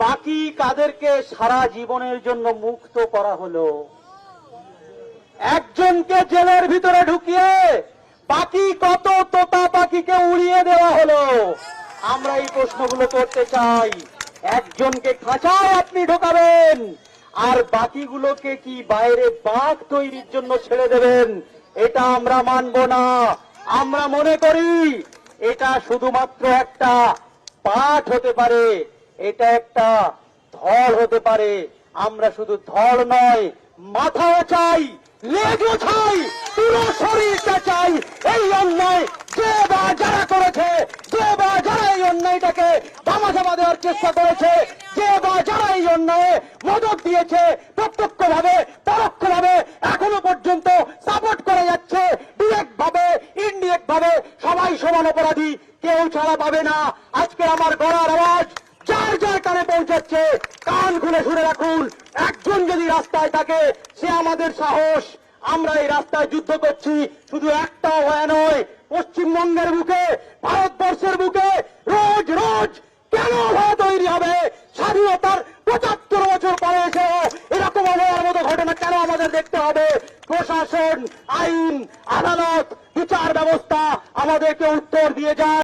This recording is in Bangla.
বাকি কাদেরকে সারা জীবনের জন্য মুক্ত করা হলো? একজনকে জেলের ভিতরে ঢুকিয়ে বাকি কত তোতা পাখিকে উড়িয়ে দেওয়া হলো? আমরা এই প্রশ্নগুলো করতে চাই। একজনকে খাঁচায় আপনি ঢোকাবেন আর বাকিগুলোকে কি বাইরে বাঘ তৈরির জন্য ছেড়ে দেবেন? এটা আমরা মানব না। আমরা মনে করি এটা শুধুমাত্র একটা পাঠ হতে পারে, এটা একটা ধড় হতে পারে। আমরা শুধু ধড় নয়, মাথাও চাই, লেজও চাই, পুরো শরীরটা চাই। এই অন্যায় যে বা যারা করেছে, যে বা যারা এই অন্যায়টাকে ধামাচাপা দেওয়ার চেষ্টা করেছে, যে বা যারা এই অন্যায়ে মদত দিয়েছে, প্রত্যক্ষভাবে পরোক্ষভাবে এখনো পর্যন্ত সাপোর্ট করে যাচ্ছে, ডিরেক্ট ভাবে ইনডিরেক্ট ভাবে সবাই সমান অপরাধী, কেউ ছাড়া পাবে না। আজকে আমার গলার আওয়াজ যার যার কানে পৌঁছাচ্ছে, কান খুলে শুনে রাখুন। একজন যদি রাস্তায় থাকে সে আমাদের সাহস। আমরা এই রাস্তায় যুদ্ধ করছি শুধু একটা হয়ে নয়, পশ্চিমবঙ্গের বুকে, ভারতবর্ষের বুকে রোজ রোজ কেন ভয় তৈরি হবে? স্বাধীনতার ৭৫ বছর পরে এসেও এরকম হওয়ার মতো ঘটনা কেন আমাদের দেখতে হবে? প্রশাসন, আইন, আদালত, বিচার ব্যবস্থা আমাদেরকে উত্তর দিয়ে যায়।